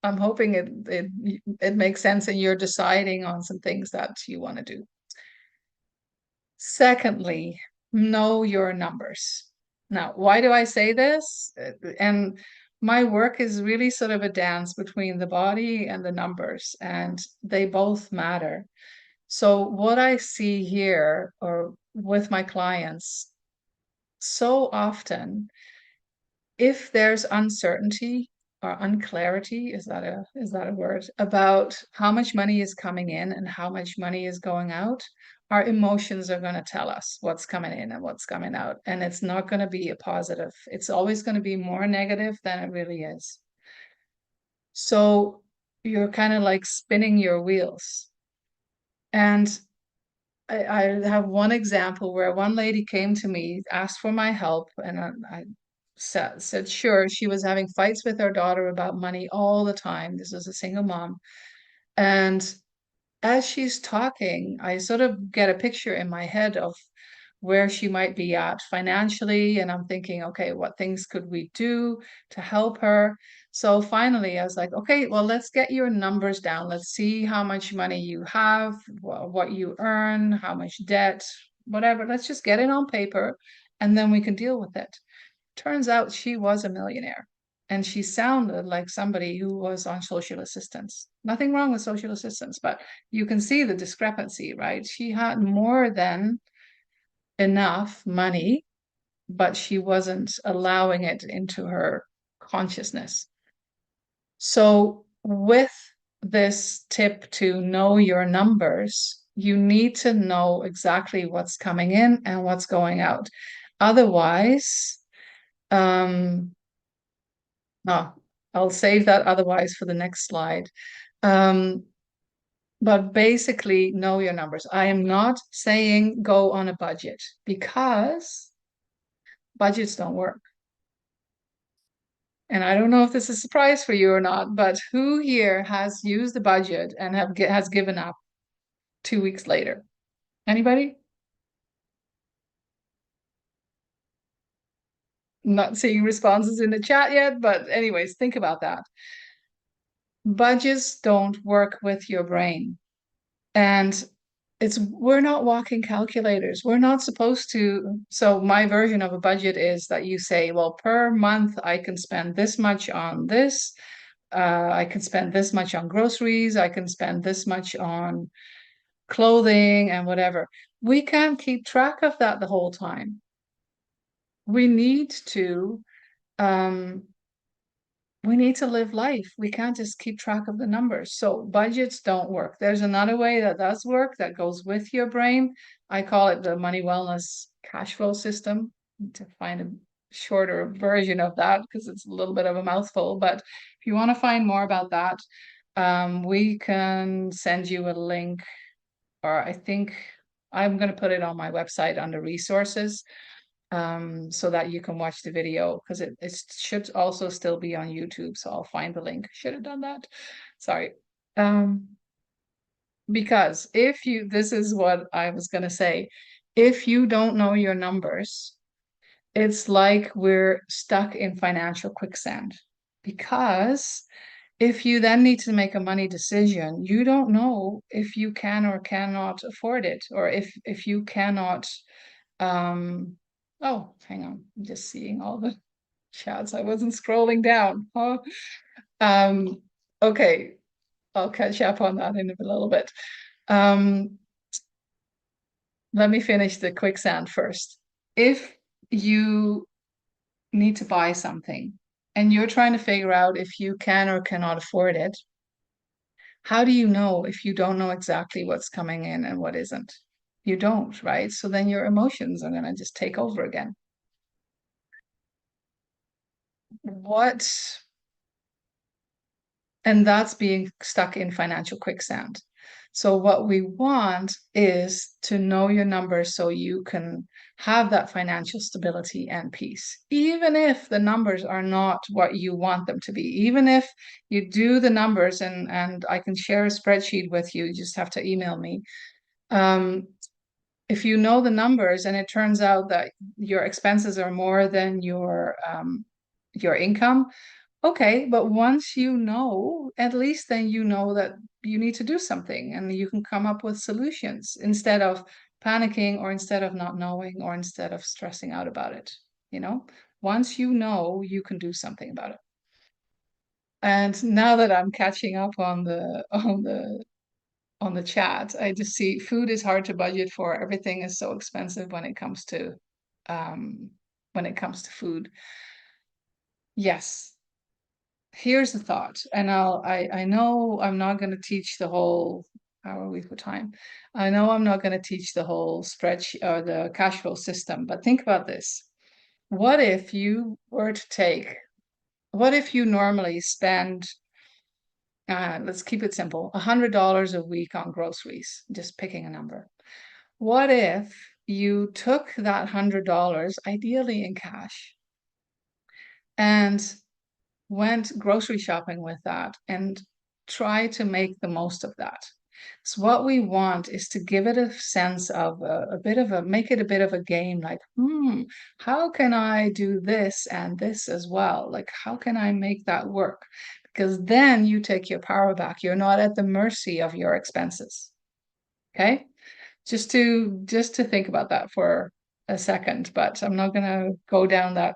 I'm hoping it makes sense and you're deciding on some things that you want to do. Secondly, know your numbers. Now, why do I say this? And my work is really sort of a dance between the body and the numbers, and they both matter. So what I see here or with my clients so often, if there's uncertainty or unclarity, is that a word, about how much money is coming in and how much money is going out, our emotions are going to tell us what's coming in and what's coming out. And it's not going to be a positive. It's always going to be more negative than it really is. So you're kind of like spinning your wheels. And I have one example where one lady came to me, asked for my help, and I said sure. She was having fights with her daughter about money all the time. This was a single mom. And as she's talking, I sort of get a picture in my head of where she might be at financially. And I'm thinking, okay, what things could we do to help her? So finally, I was like, okay, well, let's get your numbers down. Let's see how much money you have, what you earn, how much debt, whatever. Let's just get it on paper and then we can deal with it. Turns out she was a millionaire. And she sounded like somebody who was on social assistance. Nothing wrong with social assistance, but you can see the discrepancy, right? She had more than enough money, but she wasn't allowing it into her consciousness. So, with this tip to know your numbers, you need to know exactly what's coming in and what's going out. Otherwise, um, oh, I'll save that otherwise for the next slide. Um, but basically, know your numbers. I am not saying go on a budget because budgets don't work. And I don't know if this is a surprise for you or not, but who here has used the budget and has given up 2 weeks later? Anybody? not seeing responses in the chat yet, but anyways, think about that. Budgets don't work with your brain. And we're not walking calculators. We're not supposed to. So my version of a budget is that you say, well, per month I can spend this much on this. I can spend this much on groceries. I can spend this much on clothing and whatever. We can't keep track of that the whole time. We need to um, we need to live life. We can't just keep track of the numbers. So budgets don't work. There's another way that does work that goes with your brain. I call it the money wellness cash flow system to find a shorter version of that because it's a little bit of a mouthful. But if you want to find more about that, we can send you a link, or I think I'm going to put it on my website under resources so that you can watch the video because it should also still be on YouTube. So I'll find the link. Should have done that. Sorry. Um, because this is what I was gonna say. If you don't know your numbers, it's like we're stuck in financial quicksand. Because if you then need to make a money decision, you don't know if you can or cannot afford it, or if you cannot oh, hang on. I'm just seeing all the chats. I wasn't scrolling down. Huh? Um, okay, I'll catch up on that in a little bit. Um, let me finish the quicksand first. If you need to buy something and you're trying to figure out if you can or cannot afford it, how do you know if you don't know exactly what's coming in and what isn't? You don't, right? So then your emotions are going to just take over again. What And that's being stuck in financial quicksand. So what we want is to know your numbers so you can have that financial stability and peace. Even if the numbers are not what you want them to be, even if you do the numbers and I can share a spreadsheet with you, you just have to email me. If you know the numbers and it turns out that your expenses are more than your income, okay, but once you know, at least then you know that you need to do something and you can come up with solutions instead of panicking or instead of not knowing or instead of stressing out about it. You know, once you know, you can do something about it. And now that I'm catching up on the chat, I just see food is hard to budget for. Everything is so expensive um when it comes to food. Yes, here's the thought, and I know I'm not going to teach the whole, how are we for time? I know I'm not going to teach the whole spreadsheet or the cash flow system, but think about this. What if you were to take, what if you normally spend, let's keep it simple, $100 a week on groceries, just picking a number. What if you took that $100, ideally in cash, and went grocery shopping with that and try to make the most of that. So what we want is to give it a sense of a bit of make it a bit of a game, like, how can I do this and this as well? Like, how can I make that work? Because then you take your power back. You're not at the mercy of your expenses. Okay? Just to think about that for a second, but I'm not gonna go down that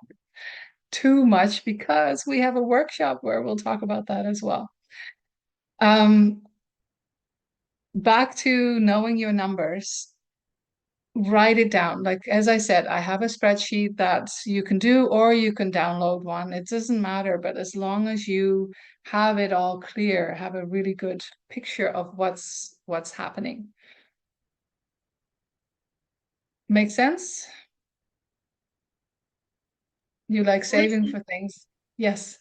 too much because we have a workshop where we'll talk about that as well. Um, back to knowing your numbers, write it down. Like, as I said, I have a spreadsheet that you can do, or you can download one. It doesn't matter, but as long as you have it all clear, have a really good picture of what's happening. Make sense? You like saving for things? Yes.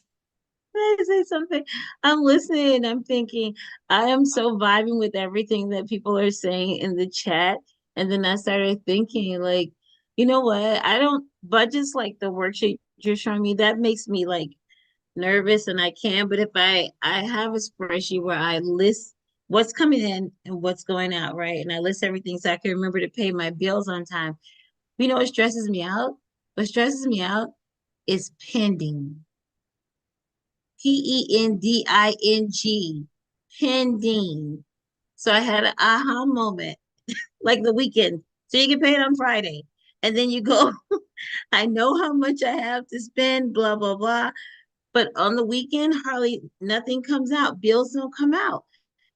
Can I say something? I'm listening. I'm thinking, I am so vibing with everything that people are saying in the chat. And then I started thinking, like, you know what? I don't budgets like the worksheet you're showing me. That makes me like nervous, and I can. But if I have a spreadsheet where I list what's coming in and what's going out, right? And I list everything so I can remember to pay my bills on time. You know what stresses me out? What stresses me out is pending. Pending. Pending. So I had an aha moment, like the weekend. So you get paid on Friday. And then you go, I know how much I have to spend, blah, blah, blah. But on the weekend, hardly nothing comes out. Bills don't come out.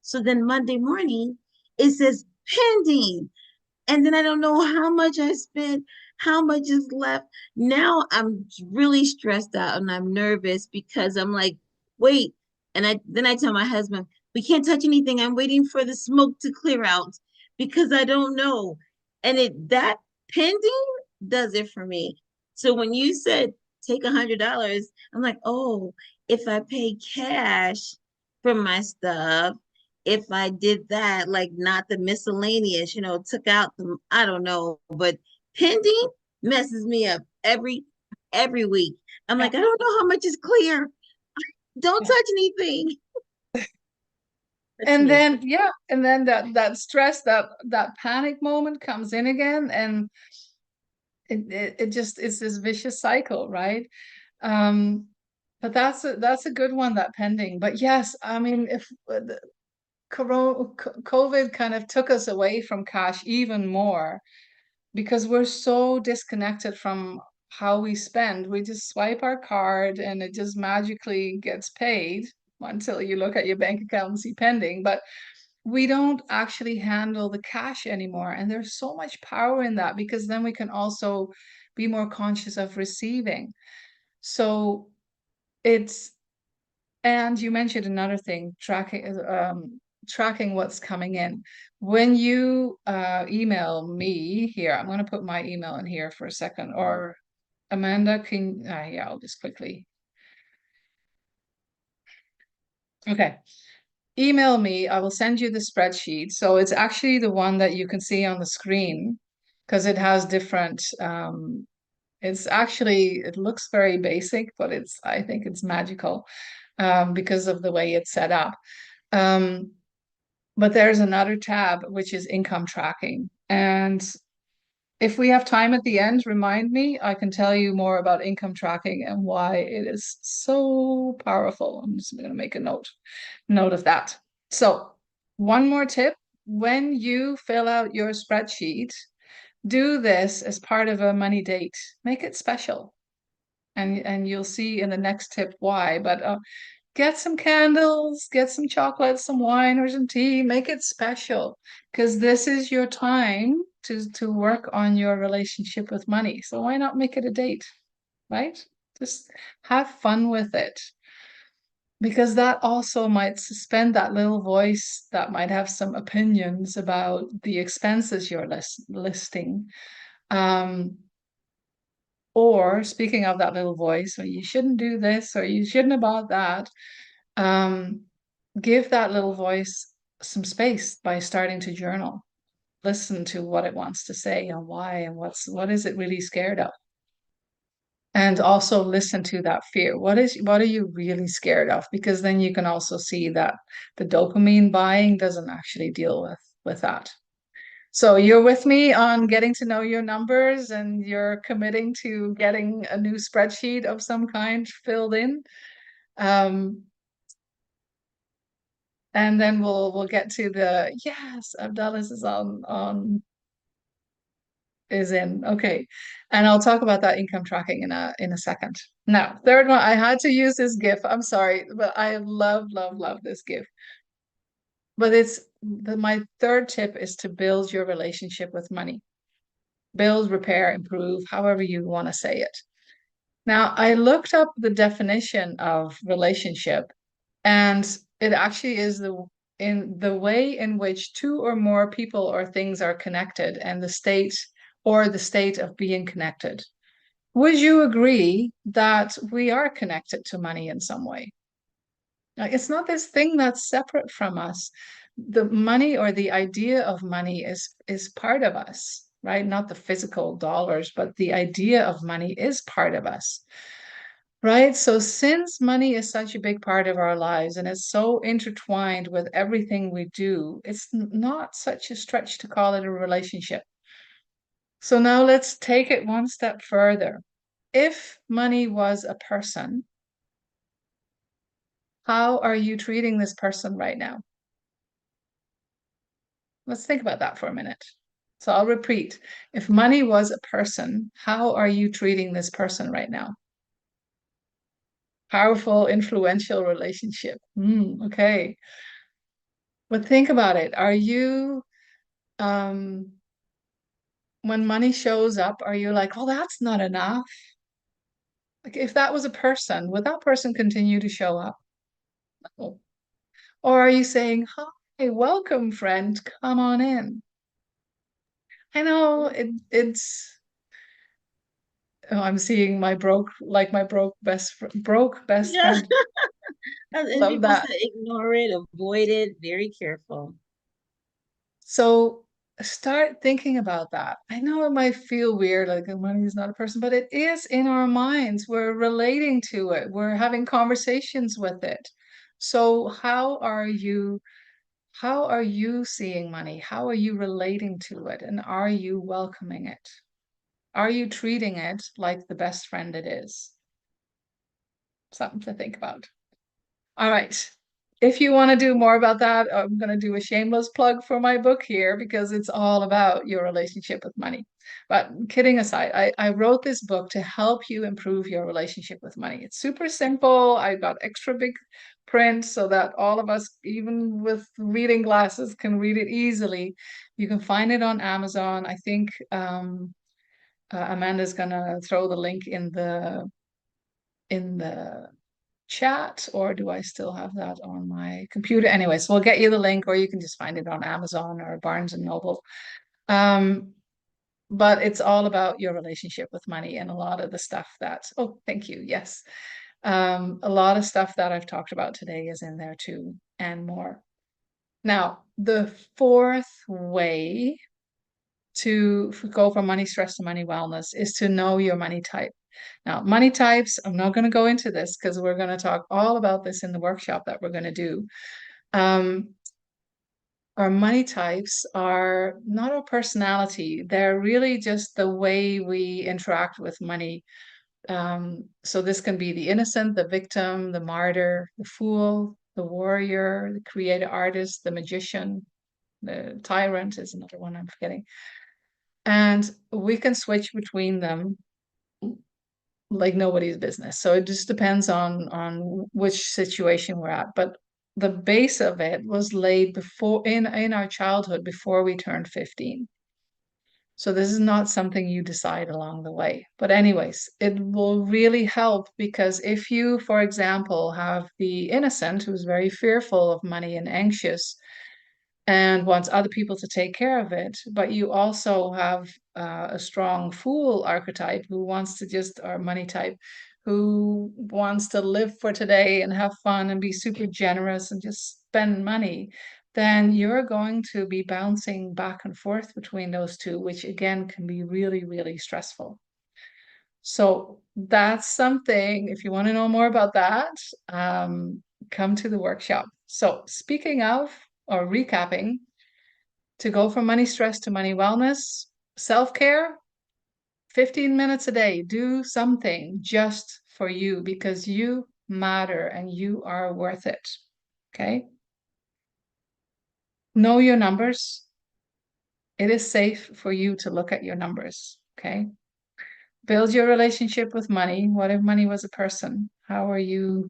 So then Monday morning, it says pending. And then I don't know how much I spent, how much is left. Now I'm really stressed out and I'm nervous because I'm like, wait. And I tell my husband, we can't touch anything. I'm waiting for the smoke to clear out because I don't know. And that pending does it for me. So when you said take $100, I'm like, oh, if I pay cash for my stuff, if I did that, like not the miscellaneous, took out the, I don't know, but pending messes me up every week. I'm Yeah, like, I don't know how much is clear. Don't yeah. touch anything. That's And me. then yeah, and then that stress, that panic moment comes in again, and it just it's this vicious cycle, right? Um, but that's a good one, that pending. But yes, I mean, if COVID kind of took us away from cash even more because we're so disconnected from how we spend. We just swipe our card and it just magically gets paid until you look at your bank account and see pending. But we don't actually handle the cash anymore. And there's so much power in that because then we can also be more conscious of receiving. So it's, and you mentioned another thing, tracking what's coming in. When you email me here, I'm going to put my email in here for a second, or Amanda can, yeah, I'll just quickly. Okay. Email me. I will send you the spreadsheet. So it's actually the one that you can see on the screen because it has different, it's actually, it looks very basic, but I think it's magical because of the way it's set up. Um, But there's another tab, which is income tracking. And if we have time at the end, remind me, I can tell you more about income tracking and why it is so powerful. I'm just going to make a note of that. So, one more tip, when you fill out your spreadsheet, do this as part of a money date. Make it special. And you'll see in the next tip why. But get some candles, get some chocolate, some wine or some tea, make it special because this is your time to work on your relationship with money. So why not make it a date, right? Just have fun with it because that also might suspend that little voice that might have some opinions about the expenses you're listing. Um, or speaking of that little voice, or you shouldn't do this, or you shouldn't have bought that. Um, give that little voice some space by starting to journal. Listen to what it wants to say and why and what is it really scared of. And also listen to that fear. What are you really scared of? Because then you can also see that the dopamine buying doesn't actually deal with that. So you're with me on getting to know your numbers and you're committing to getting a new spreadsheet of some kind filled in. Um, And then we'll get to the yes, Abdullah is on is in. Okay. And I'll talk about that income tracking in a second. Now, third one, I had to use this GIF. I'm sorry, but I love this GIF. But my third tip is to build your relationship with money. Build, repair, improve, however you want to say it. Now, I looked up the definition of relationship, and it actually is in the way in which two or more people or things are connected and the state of being connected. Would you agree that we are connected to money in some way? Like, it's not this thing that's separate from us. The money or the idea of money is part of us, right? Not the physical dollars, but the idea of money is part of us. Right. So since money is such a big part of our lives and it's so intertwined with everything we do, it's not such a stretch to call it a relationship. So now let's take it one step further. If money was a person, how are you treating this person right now? Let's think about that for a minute. So I'll repeat. If money was a person, how are you treating this person right now? Powerful, influential relationship. Okay. But think about it. Are you, um, when money shows up, are you like, oh, that's not enough? Like if that was a person, would that person continue to show up? No. Or are you saying, hi, welcome, friend, come on in? I know oh, I'm seeing my broke best Yeah. friend. And Love people that. say ignore it, avoid it, very careful. So start thinking about that. I know it might feel weird, like money is not a person, but it is in our minds. We're relating to it. We're having conversations with it. So how are you seeing money? How are you relating to it? And are you welcoming it? Are you treating it like the best friend it is? Something to think about. All right. If you want to do more about that, I'm going to do a shameless plug for my book here because it's all about your relationship with money. But kidding aside, I wrote this book to help you improve your relationship with money. It's super simple. I got extra big print so that all of us, even with reading glasses, can read it easily. You can find it on Amazon. I think Amanda's going to throw the link in the chat, or do I still have that on my computer? Anyways, we'll get you the link, or you can just find it on Amazon or Barnes and Noble. Um, but it's all about your relationship with money and a lot of the stuff that, oh, thank you. Yes. A lot of stuff that I've talked about today is in there too, and more. Now, the fourth way to go from money stress to money wellness is to know your money type. Now, money types, I'm not going to go into this because we're going to talk all about this in the workshop that we're going to do. Um, our money types are not our personality, they're really just the way we interact with money. So this can be the innocent, the victim, the martyr, the fool, the warrior, the creative artist, the magician, the tyrant is another one I'm forgetting. And we can switch between them like nobody's business. So it just depends on which situation we're at. But the base of it was laid before in our childhood before we turned 15. So this is not something you decide along the way. But anyways, it will really help because if you, for example, have the innocent who's very fearful of money and anxious, and wants other people to take care of it. But you also have a strong fool archetype who wants to just, or money type, who wants to live for today and have fun and be super generous and just spend money. Then you're going to be bouncing back and forth between those two, which again can be really, really stressful. So that's something, if you want to know more about that, come to the workshop. So speaking of, or recapping, to go from money stress to money wellness, self-care, 15 minutes a day, do something just for you because you matter and you are worth it. Okay. Know your numbers. It is safe for you to look at your numbers. Okay. Build your relationship with money. What if money was a person? How are you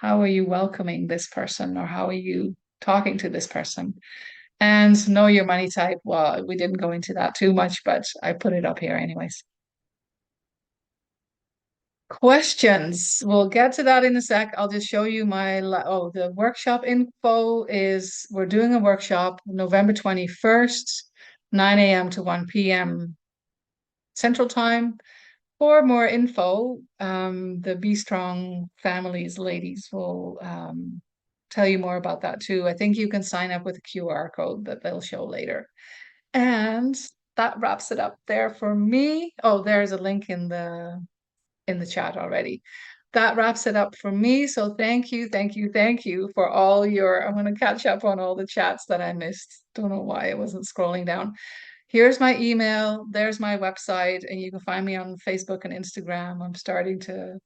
welcoming this person, or how are you talking to this person? And know your money type. Well, we didn't go into that too much, but I put it up here anyways. Questions. We'll get to that in a sec. I'll just show you the workshop info is we're doing a workshop November 21st, 9 a.m. to 1 p.m. Central Time. For more info, the Be Strong Families ladies will tell you more about that too. I think you can sign up with a QR code that they'll show later. And that wraps it up there for me. Oh, there's a link in the chat already. That wraps it up for me. So thank you, thank you, thank you for all your, I'm going to catch up on all the chats that I missed. Don't know why it wasn't scrolling down. here's my email, there's my website, and you can find me on Facebook and Instagram. I'm starting to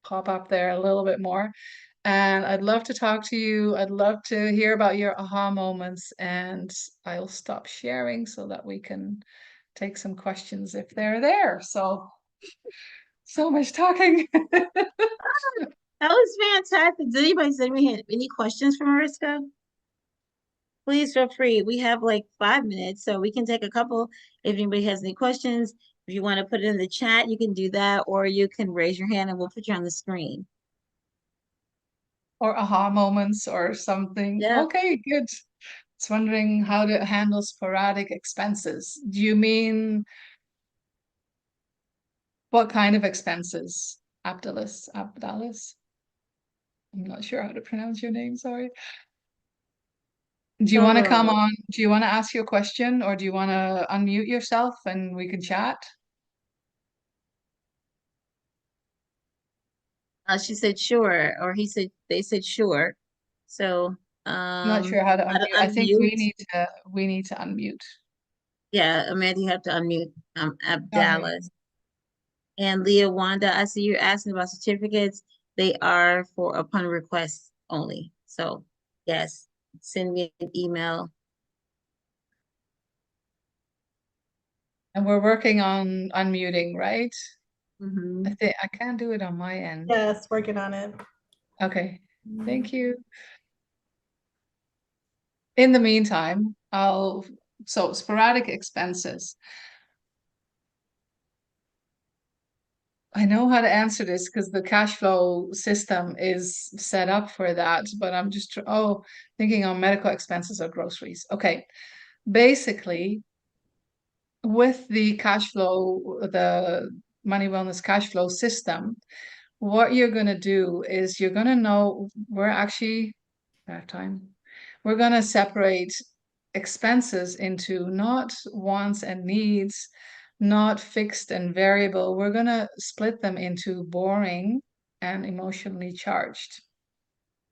pop up there a little bit more. And I'd love to talk to you. I'd love to hear about your aha moments, and I'll stop sharing so that we can take some questions if they're there. So, so much talking. That was fantastic. Did anybody send me any questions for Mariska? Please feel free. We have like 5 minutes, so we can take a couple if anybody has any questions. If you want to put it in the chat, you can do that, or you can raise your hand and we'll put you on the screen. Or aha moments or something. Yeah. Okay, good. It's wondering how to handle sporadic expenses. Do you mean what kind of expenses? Abdalis? I'm not sure how to pronounce your name, sorry. Do you want to come Oh, on? Do you want to ask your question or do you want to unmute yourself and we can chat? she said sure, or they said sure. So, I'm not sure how to how to unmute. I think unmute? we need to unmute. Yeah, Amanda, you have to unmute Okay. Abdallah. And Leah Wanda, I see you're asking about certificates. They are for upon request only. So, yes, send me an email. And we're working on unmuting, right? I Hmm. think I can't do it on my end. Yes, working on it. Okay. Thank you. In the meantime, so sporadic expenses. I know how to answer this because the cash flow system is set up for that, but I'm just, thinking on medical expenses or groceries. Okay. Basically, with the cash flow, the money wellness cash flow system, what you're going to do is you're going to know we're actually, I have time. We're going to separate expenses into not wants and needs, not fixed and variable. We're going to split them into boring and emotionally charged.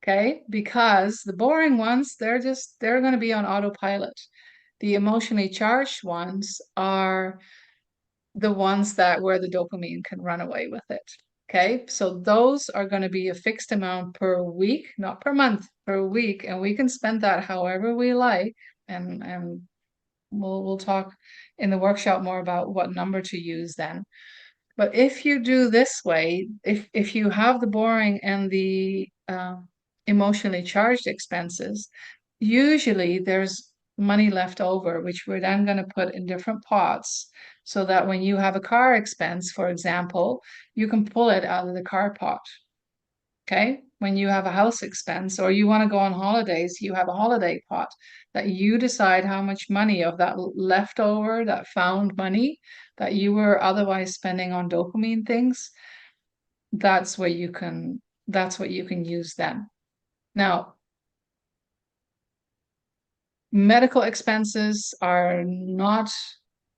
Okay? Because the boring ones, they're going to be on autopilot. The emotionally charged ones are the ones that where the dopamine can run away with it. Okay, so those are going to be a fixed amount per week, not per month, per week, and we can spend that however we like. And we'll talk in the workshop more about what number to use then. But if you do this way, if you have the boring and the emotionally charged expenses, usually there's money left over, which we're then going to put in different pots so that when you have a car expense, for example, you can pull it out of the car pot. Okay. When you have a house expense or you want to go on holidays, you have a holiday pot that you decide how much money of that leftover, that found money that you were otherwise spending on dopamine things, that's where you can, that's what you can use then. Now, medical expenses are not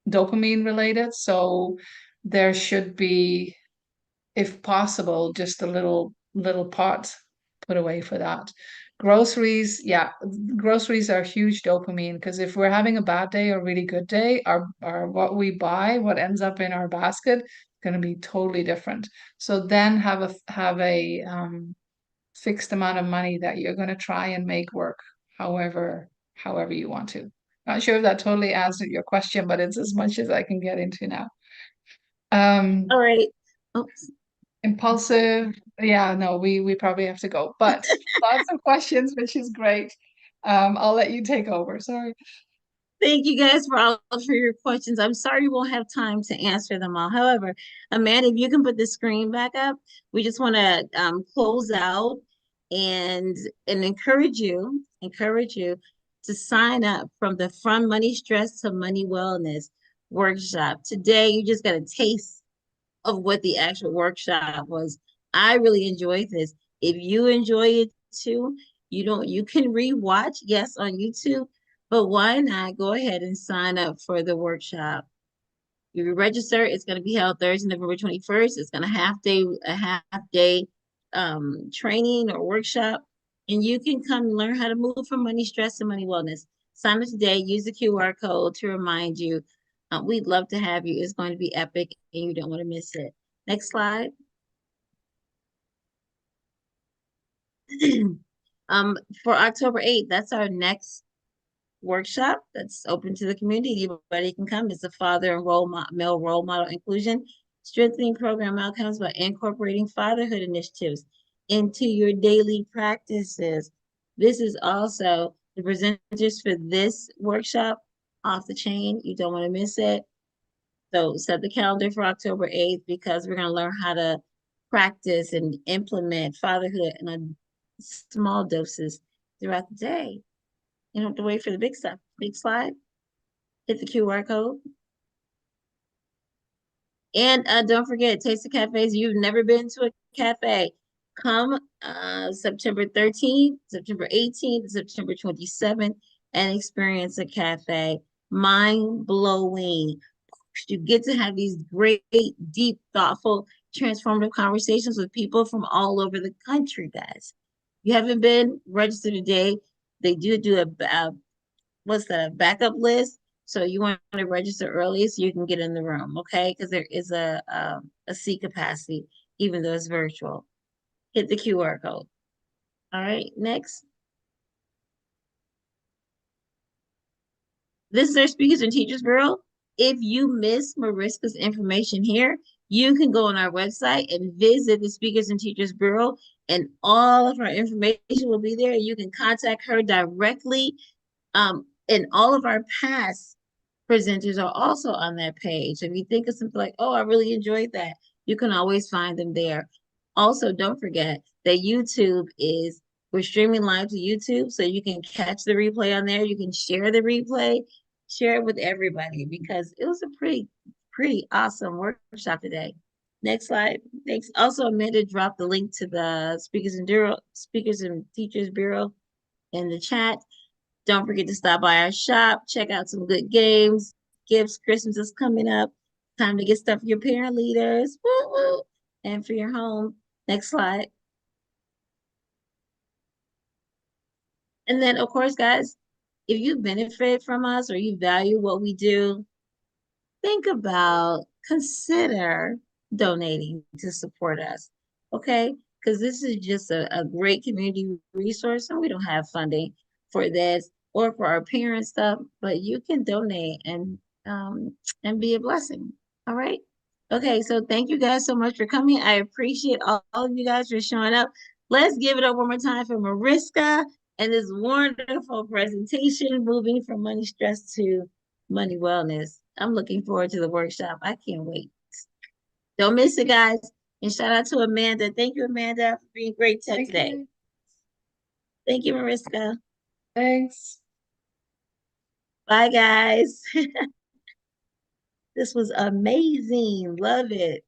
dopamine related, so there should be, if possible, just a little pot put away for that. Groceries, yeah, groceries are huge dopamine because if we're having a bad day or really good day, our what we buy, what ends up in our basket, is going to be totally different. So then have a fixed amount of money that you're going to try and make work, however you want to. Not sure if that totally answered your question, but it's as much as I can get into now. All Um, right. Oh, Impulsive. Yeah, no, we probably have to go. But lots of questions, which is great. I'll let you take over. Sorry. thank you guys for your questions. I'm sorry we won't have time to answer them all. However, Amanda, if you can put the screen back up, we just want to close out and encourage you to sign up from the From Money Stress to Money Wellness workshop. Today, you just got a taste of what the actual workshop was. I really enjoyed this. If you enjoy it too, you can rewatch, yes, on YouTube, but why not go ahead and sign up for the workshop? You register, it's going to be held Thursday, November 21st. It's going to half day training or workshop, and you can come learn how to move from money stress to money wellness. Sign up today. Use the QR code to remind you. We'd love to have you. It's going to be epic and you don't want to miss it. Next slide. For October 8th, that's our next workshop that's open to the community. Anybody can come. It's a father and male role model inclusion, strengthening program outcomes by incorporating fatherhood initiatives into your daily practices. This is also the presenters for this workshop off the chain. You don't want to miss it. So set the calendar for October 8th because we're going to learn how to practice and implement fatherhood in a small doses throughout the day. You don't have to wait for the big stuff. Big slide, hit the QR code. And don't forget, Taste the Cafes. You've never been to a cafe. Come September 13th, September 18th, September 27th, and experience a cafe. Mind blowing. You get to have these great, deep, thoughtful, transformative conversations with people from all over the country, guys. You haven't been registered today. They do what's the backup list. So you want to register early so you can get in the room, okay? Because there is a seat capacity, even though it's virtual. Hit the QR code. All right, next. This is our Speakers and Teachers Bureau. If you miss Mariska's information here, you can go on our website and visit the Speakers and Teachers Bureau, and all of our information will be there. You can contact her directly. And all of our past presenters are also on that page. If you think of something like, oh, I really enjoyed that, you can always find them there. Also, don't forget that we're streaming live to YouTube, so you can catch the replay on there. You can share the replay, share it with everybody because it was a pretty awesome workshop today. Next slide. Thanks. Also, Amanda dropped the link to the Speakers and Teachers Bureau in the chat. Don't forget to stop by our shop, check out some good games, gifts. Christmas is coming up. Time to get stuff for your parent leaders. Woo, woo. And for your home. Next slide. And then, of course, guys, if you benefit from us or you value what we do, consider donating to support us, okay? Because this is just a great community resource and we don't have funding for this or for our parent stuff, but you can donate and be a blessing, all right? Okay, so thank you guys so much for coming. I appreciate all of you guys for showing up. Let's give it up one more time for Mariska and this wonderful presentation, moving from money stress to money wellness. I'm looking forward to the workshop. I can't wait. Don't miss it, guys. And shout out to Amanda. Thank you, Amanda, for being great tech Thank today. you. Thank you, Mariska. Thanks. Bye, guys. This was amazing. Love it.